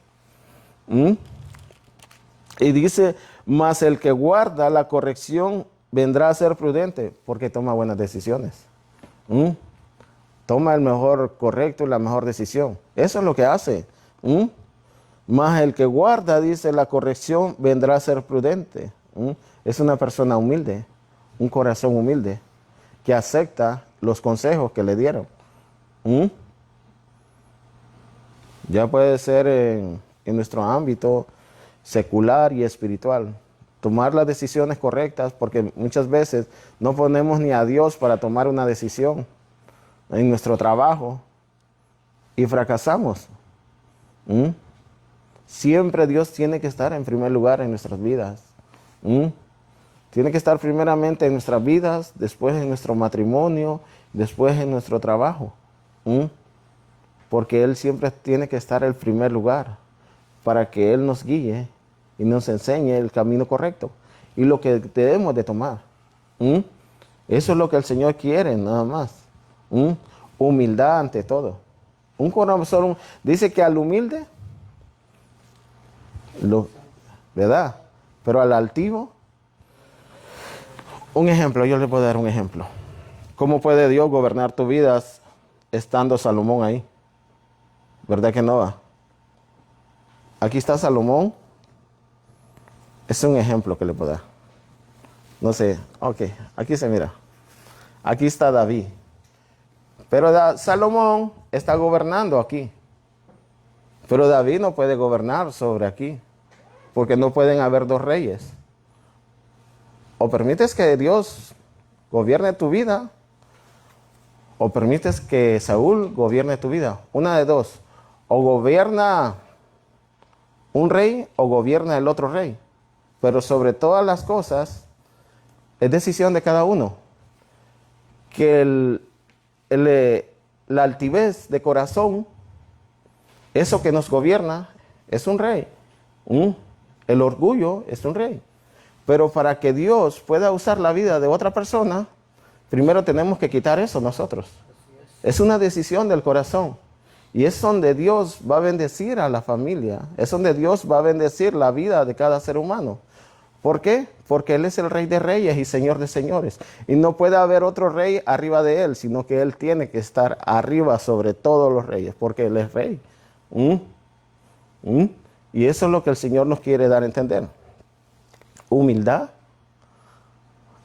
Y dice, mas el que guarda la corrección vendrá a ser prudente porque toma buenas decisiones. Toma el mejor correcto y la mejor decisión. Eso es lo que hace. Mas el que guarda, dice, la corrección vendrá a ser prudente. Es una persona humilde, un corazón humilde, que acepta los consejos que le dieron. Ya puede ser en nuestro ámbito secular y espiritual. Tomar las decisiones correctas, porque muchas veces no ponemos ni a Dios para tomar una decisión en nuestro trabajo y fracasamos. Siempre Dios tiene que estar en primer lugar en nuestras vidas. Tiene que estar primeramente en nuestras vidas, después en nuestro matrimonio, después en nuestro trabajo. Porque Él siempre tiene que estar en primer lugar para que Él nos guíe y nos enseñe el camino correcto y lo que debemos de tomar. Eso es lo que el Señor quiere, nada más. Humildad ante todo. Un corazón, dice que al humilde, ¿verdad? Pero al altivo, un ejemplo, yo le puedo dar un ejemplo. ¿Cómo puede Dios gobernar tu vida estando Salomón ahí? ¿Verdad que no va? Aquí está Salomón. Es un ejemplo que le puedo dar. No sé, ok, aquí se mira. Aquí está David. Pero Salomón está gobernando aquí. Pero David no puede gobernar sobre aquí. Porque no pueden haber dos reyes. O permites que Dios gobierne tu vida, o permites que Saúl gobierne tu vida. Una de dos. O gobierna un rey o gobierna el otro rey. Pero sobre todas las cosas, es decisión de cada uno. Que la altivez de corazón, eso que nos gobierna, es un rey. El orgullo es un rey. Pero para que Dios pueda usar la vida de otra persona, primero tenemos que quitar eso nosotros. Es una decisión del corazón. Y es donde Dios va a bendecir a la familia. Es donde Dios va a bendecir la vida de cada ser humano. ¿Por qué? Porque Él es el Rey de Reyes y Señor de Señores. Y no puede haber otro rey arriba de Él, sino que Él tiene que estar arriba sobre todos los reyes, porque Él es Rey. Y eso es lo que el Señor nos quiere dar a entender. Humildad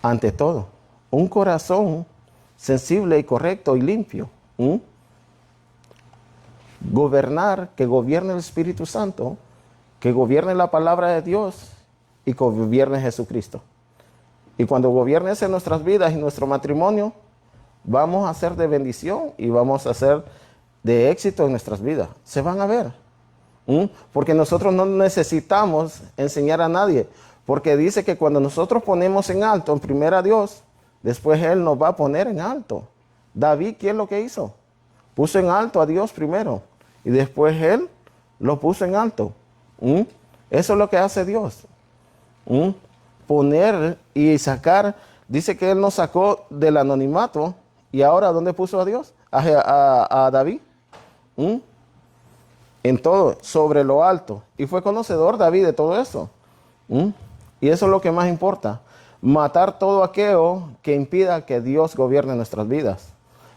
ante todo. Un corazón sensible y correcto y limpio. Gobernar, que gobierne el Espíritu Santo, que gobierne la palabra de Dios y que gobierne Jesucristo. Y cuando gobierne eso en nuestras vidas y nuestro matrimonio, vamos a ser de bendición y vamos a ser de éxito en nuestras vidas. Se van a ver. Porque nosotros no necesitamos enseñar a nadie. Porque dice que cuando nosotros ponemos en alto, en primero a Dios, después Él nos va a poner en alto. David, ¿qué es lo que hizo? Puso en alto a Dios primero. Y después Él lo puso en alto. Eso es lo que hace Dios. Poner y sacar. Dice que Él nos sacó del anonimato. ¿Y ahora dónde puso a Dios? A David. En todo, sobre lo alto. Y fue conocedor David de todo eso. Y eso es lo que más importa. Matar todo aquello que impida que Dios gobierne nuestras vidas.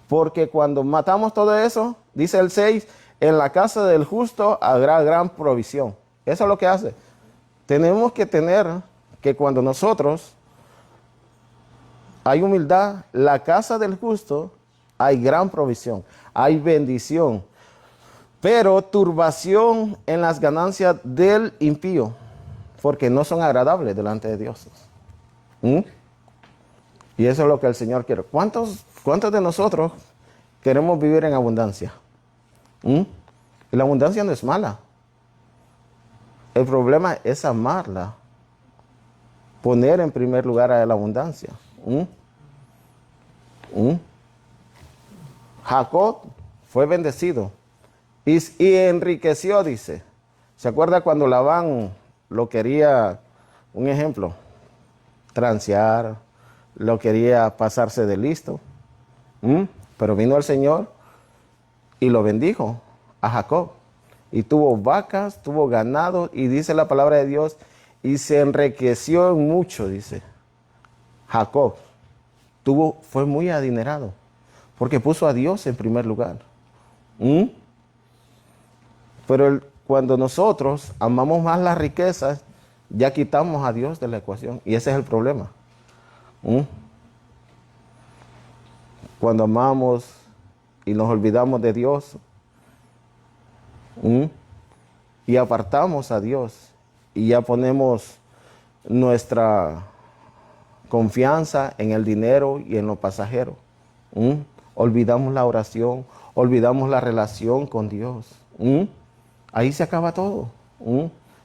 Porque cuando matamos todo eso, dice el 6, en la casa del justo habrá gran provisión. Eso es lo que hace. Tenemos que tener que cuando nosotros hay humildad, la casa del justo hay gran provisión, hay bendición. Pero turbación en las ganancias del impío, porque no son agradables delante de Dios. Y eso es lo que el Señor quiere. ¿Cuántos ¿Cuántos de nosotros queremos vivir en abundancia? ¿Mm? Y la abundancia no es mala. El problema es amarla. Poner en primer lugar a la abundancia. ¿Mm? ¿Mm? Jacob fue bendecido y enriqueció, dice. ¿Se acuerda cuando Labán lo quería, un ejemplo, transear, lo quería pasarse de listo? Pero vino el Señor y lo bendijo a Jacob. Y tuvo vacas, tuvo ganado, y dice la palabra de Dios, y se enriqueció en mucho, dice. Jacob fue muy adinerado, porque puso a Dios en primer lugar. Pero cuando nosotros amamos más las riquezas, ya quitamos a Dios de la ecuación, y ese es el problema. Cuando amamos y nos olvidamos de Dios, y apartamos a Dios, y ya ponemos nuestra confianza en el dinero y en lo pasajero. Olvidamos la oración, olvidamos la relación con Dios. Ahí se acaba todo.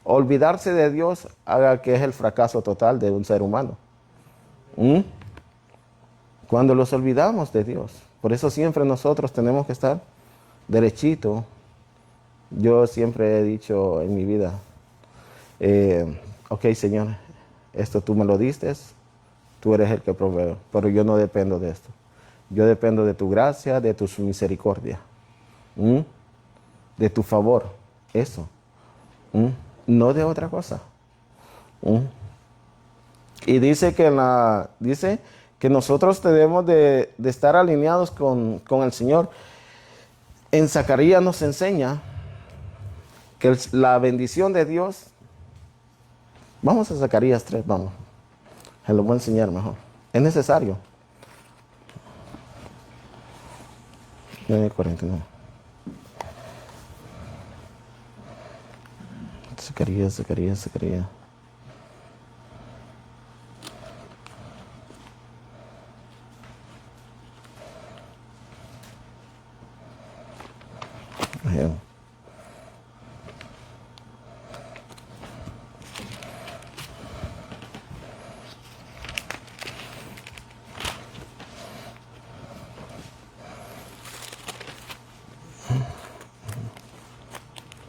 Olvidarse de Dios haga que es el fracaso total de un ser humano. Cuando los olvidamos de Dios. Por eso siempre nosotros tenemos que estar derechito. Yo siempre he dicho en mi vida, ok, Señor, esto tú me lo diste, tú eres el que provee, pero yo no dependo de esto. Yo dependo de tu gracia, de tu misericordia, de tu favor, eso, no de otra cosa. Y dice que nosotros debemos de estar alineados con el Señor. En Zacarías nos enseña que la bendición de Dios, vamos a Zacarías 3, vamos, se lo voy a enseñar mejor, es necesario. 9:49. Zacarías.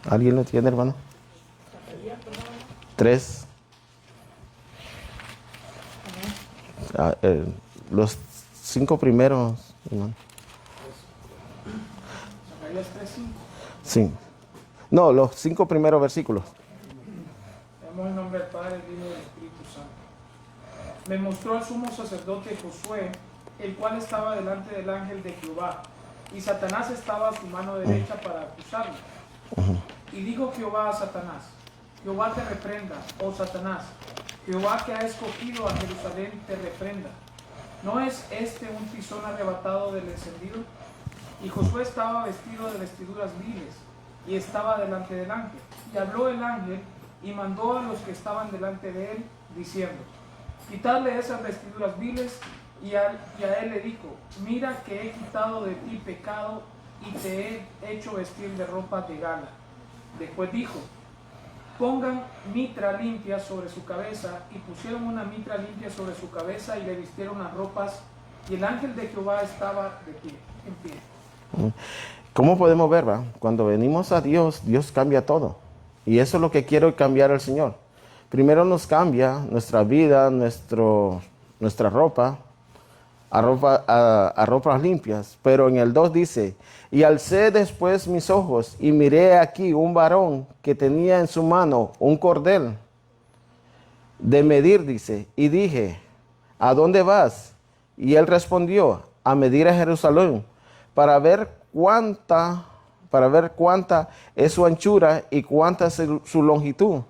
¿Alguien lo tiene, hermano? 3. Los 5 primeros, hermano. Zacarías 3:5. Sí. No, los 5 primeros versículos. Tenemos el nombre del Padre, del Hijo y del Espíritu Santo. Me mostró el sumo sacerdote Josué, el cual estaba delante del ángel de Jehová, y Satanás estaba a su mano derecha para acusarlo. Y dijo Jehová a Satanás: Jehová te reprenda, oh Satanás. Jehová que ha escogido a Jerusalén te reprenda. ¿No es este un tizón arrebatado del encendido? Y Josué estaba vestido de vestiduras viles, y estaba delante del ángel. Y habló el ángel, y mandó a los que estaban delante de él, diciendo: Quitadle esas vestiduras viles. Y a él le dijo: Mira que he quitado de ti pecado, y te he hecho vestir de ropa de gala. Después dijo: Pongan mitra limpia sobre su cabeza. Y pusieron una mitra limpia sobre su cabeza y le vistieron las ropas. Y el ángel de Jehová estaba en pie. ¿Cómo podemos ver, va? Cuando venimos a Dios, Dios cambia todo. Y eso es lo que quiere cambiar el Señor. Primero nos cambia nuestra vida, nuestra ropa, a ropas limpias. Pero en el 2 dice: Y alcé después mis ojos, y miré aquí un varón que tenía en su mano un cordel de medir, dice. Y dije: ¿A dónde vas? Y él respondió: a medir a Jerusalén, para ver cuánta es su anchura y cuánta es su longitud.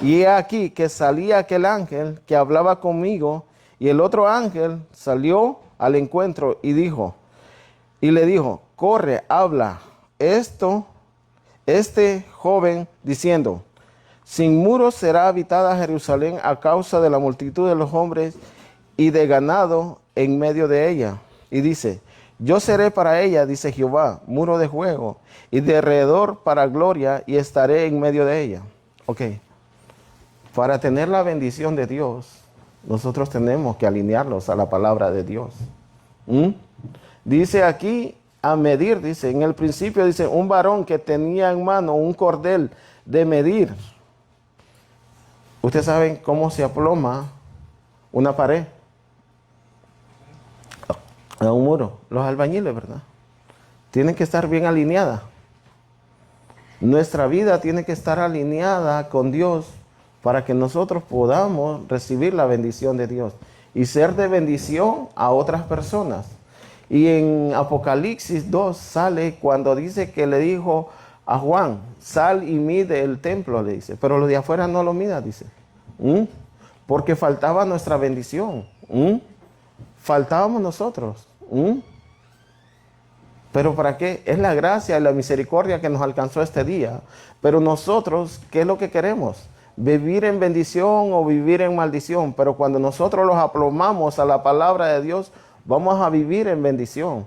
Y he aquí que salía aquel ángel que hablaba conmigo, y el otro ángel salió al encuentro y le dijo: corre, habla este joven, diciendo: sin muros será habitada Jerusalén a causa de la multitud de los hombres y de ganado en medio de ella. y dice, yo seré para ella, dice Jehová, muro de juego, y de alrededor para gloria, y estaré en medio de ella. Ok, para tener la bendición de Dios, nosotros tenemos que alinearlos a la palabra de Dios. Dice aquí, a medir, dice, en el principio dice, un varón que tenía en mano un cordel de medir. Ustedes saben cómo se aploma una pared a un muro. Los albañiles, ¿verdad? Tienen que estar bien alineada. Nuestra vida tiene que estar alineada con Dios para que nosotros podamos recibir la bendición de Dios y ser de bendición a otras personas. Y en Apocalipsis 2 sale cuando dice que le dijo a Juan, sal y mide el templo, le dice, pero lo de afuera no lo mida, dice. Porque faltaba nuestra bendición. Faltábamos nosotros. Pero ¿para qué? Es la gracia y la misericordia que nos alcanzó este día. Pero nosotros, ¿qué es lo que queremos? Vivir en bendición o vivir en maldición. Pero cuando nosotros los aplomamos a la palabra de Dios, vamos a vivir en bendición.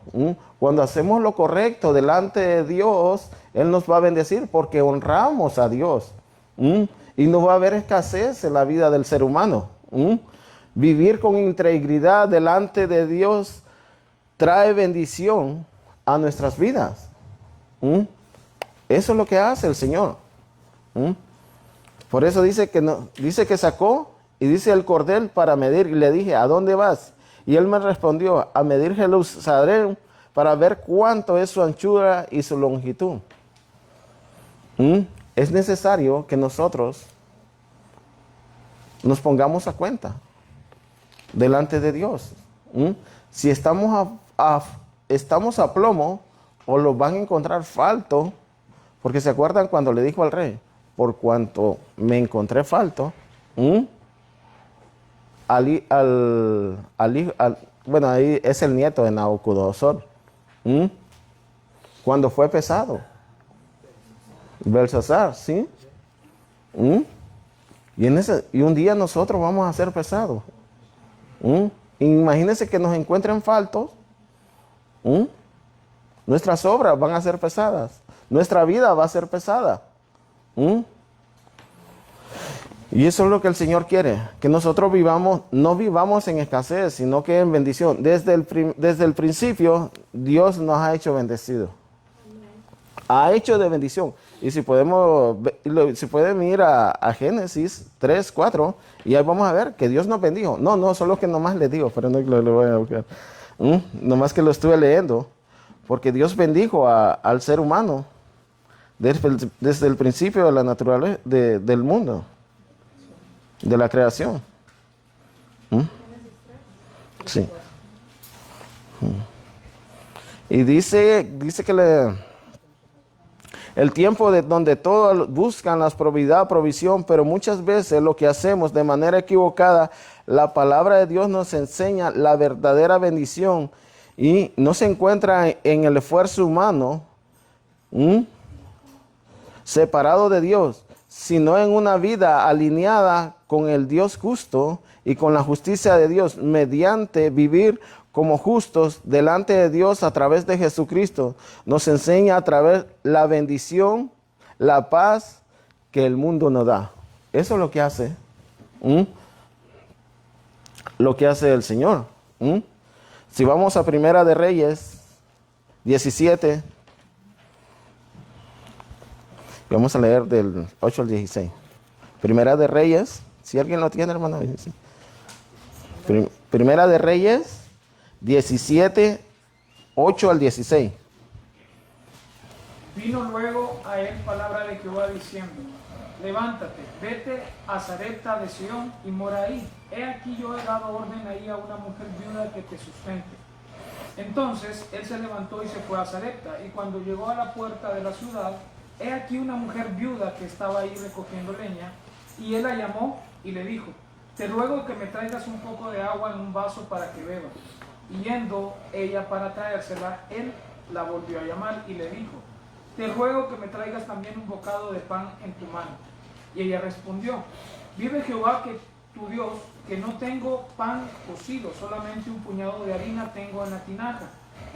Cuando hacemos lo correcto delante de Dios, Él nos va a bendecir porque honramos a Dios. Y no va a haber escasez en la vida del ser humano. Vivir con integridad delante de Dios trae bendición a nuestras vidas. Eso es lo que hace el Señor. Por eso dice que sacó y dice el cordel para medir. Y le dije, ¿a dónde vas? Y él me respondió, a medir Jerusalén para ver cuánto es su anchura y su longitud. Es necesario que nosotros nos pongamos a cuenta delante de Dios. Si estamos a plomo, o lo van a encontrar falto, porque se acuerdan cuando le dijo al rey, por cuanto me encontré falto, bueno, ahí es el nieto de Nabucodonosor, cuando fue pesado, Belsasar, ¿sí? Y un día nosotros vamos a ser pesados. Imagínense que nos encuentren faltos. Nuestras obras van a ser pesadas. Nuestra vida va a ser pesada. Y eso es lo que el Señor quiere. Que nosotros no vivamos en escasez, sino que en bendición. Desde el principio, Dios nos ha hecho bendecidos. Ha hecho de bendición. Y si pueden ir a Génesis 3, 4, y ahí vamos a ver que Dios nos bendijo. No, solo que nomás les digo, pero no lo voy a buscar. Nomás que lo estuve leyendo. Porque Dios bendijo al ser humano desde el principio de la naturaleza, del mundo, de la creación. Sí. Y dice que el tiempo donde todos buscan la provisión, pero muchas veces lo que hacemos de manera equivocada, la palabra de Dios nos enseña la verdadera bendición y no se encuentra en el esfuerzo humano separado de Dios, sino en una vida alineada con el Dios justo y con la justicia de Dios, mediante vivir como justos delante de Dios a través de Jesucristo. Nos enseña a través la bendición, la paz que el mundo nos da. Eso es lo que hace. Lo que hace el Señor. Si vamos a Primera de Reyes 17, vamos a leer del 8 al 16. Primera de Reyes, si alguien lo tiene, hermano. Primera de Reyes 17, 8 al 16. Vino luego a él palabra de Jehová diciendo, levántate, vete a Sarepta de Sión y mora ahí. He aquí yo he dado orden ahí a una mujer viuda que te sustente. Entonces él se levantó y se fue a Sarepta, y cuando llegó a la puerta de la ciudad, he aquí una mujer viuda que estaba ahí recogiendo leña, y él la llamó y le dijo, te ruego que me traigas un poco de agua en un vaso para que beba. Y yendo ella para traérsela, él la volvió a llamar y le dijo, te ruego que me traigas también un bocado de pan en tu mano. Y ella respondió, vive Jehová que tu Dios, que no tengo pan cocido, solamente un puñado de harina tengo en la tinaja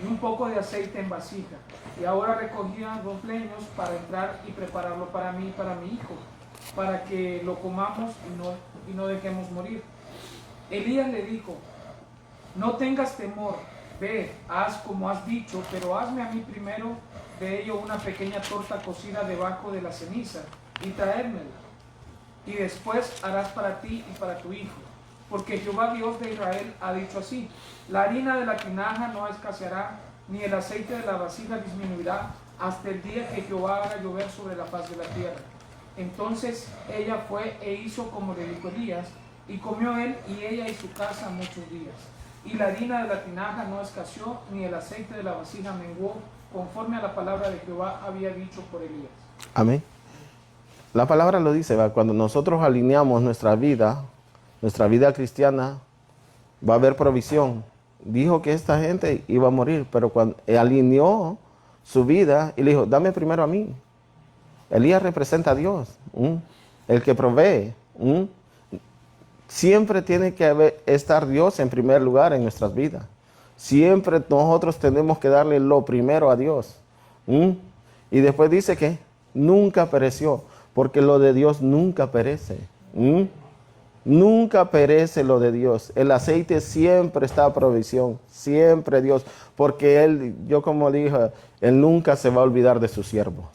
y un poco de aceite en vasija. Y ahora recogían 2 leños para entrar y prepararlo para mí y para mi hijo, para que lo comamos y no dejemos morir. Elías le dijo: no tengas temor, ve, haz como has dicho, pero hazme a mí primero de ello una pequeña torta cocida debajo de la ceniza y traérmela. Y después harás para ti y para tu hijo. Porque Jehová Dios de Israel ha dicho así: la harina de la tinaja no escaseará, ni el aceite de la vasija disminuirá, hasta el día que Jehová haga llover sobre la faz de la tierra. Entonces ella fue e hizo como le dijo Elías, y comió él y ella y su casa muchos días. Y la harina de la tinaja no escaseó, ni el aceite de la vasija menguó, conforme a la palabra de Jehová había dicho por Elías. Amén. La palabra lo dice, ¿va? Cuando nosotros alineamos nuestra vida cristiana, va a haber provisión. Dijo que esta gente iba a morir, pero cuando alineó su vida y le dijo: dame primero a mí. Elías representa a Dios, el que provee. Siempre tiene que estar Dios en primer lugar en nuestras vidas. Siempre nosotros tenemos que darle lo primero a Dios. Y después dice que nunca pereció, porque lo de Dios nunca perece. Nunca perece lo de Dios. El aceite siempre está a provisión, siempre Dios, porque Él, yo como dije, Él nunca se va a olvidar de sus siervos.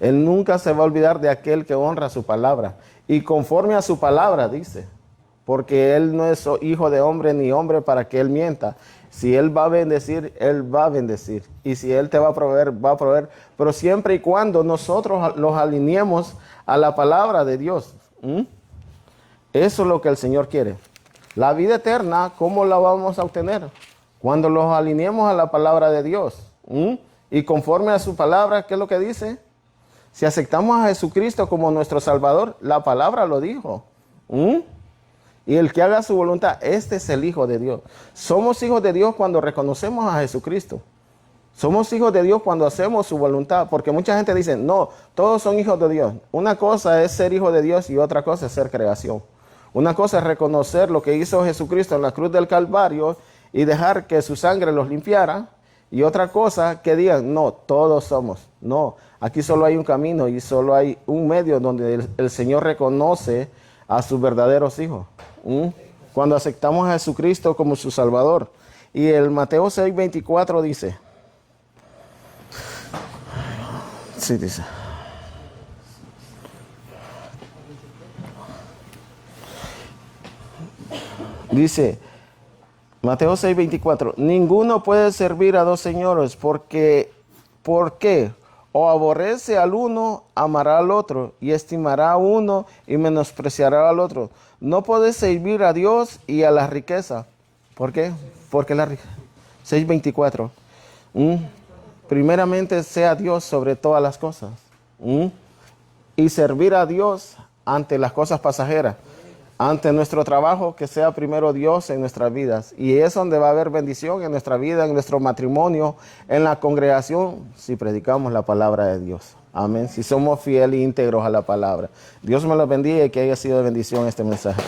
Él nunca se va a olvidar de aquel que honra su palabra. Y conforme a su palabra, dice, porque Él no es hijo de hombre ni hombre para que Él mienta. Si Él va a bendecir, Él va a bendecir. Y si Él te va a proveer, va a proveer. Pero siempre y cuando nosotros los alineemos a la palabra de Dios. Eso es lo que el Señor quiere. La vida eterna, ¿cómo la vamos a obtener? Cuando los alineemos a la palabra de Dios. Y conforme a su palabra, ¿qué es lo que dice? Si aceptamos a Jesucristo como nuestro Salvador, la palabra lo dijo. Y el que haga su voluntad, este es el Hijo de Dios. Somos hijos de Dios cuando reconocemos a Jesucristo. Somos hijos de Dios cuando hacemos su voluntad. Porque mucha gente dice: no, todos son hijos de Dios. Una cosa es ser hijo de Dios y otra cosa es ser creación. Una cosa es reconocer lo que hizo Jesucristo en la cruz del Calvario y dejar que su sangre los limpiara. Y otra cosa que digan: no, todos somos. No, aquí solo hay un camino y solo hay un medio donde el Señor reconoce a sus verdaderos hijos. Cuando aceptamos a Jesucristo como su Salvador. Y el Mateo 6:24 dice. Sí, dice. Dice Mateo 6:24, ninguno puede servir a 2 señores, porque ¿por qué? O aborrece al uno, amará al otro, y estimará a uno y menospreciará al otro. No puedes servir a Dios y a la riqueza. ¿Por qué? Porque la riqueza. 6:24. Primeramente sea Dios sobre todas las cosas. Y servir a Dios ante las cosas pasajeras. Ante nuestro trabajo, que sea primero Dios en nuestras vidas. Y es donde va a haber bendición en nuestra vida, en nuestro matrimonio, en la congregación, si predicamos la palabra de Dios. Amén. Si somos fieles e íntegros a la palabra. Dios me los bendiga y que haya sido de bendición este mensaje.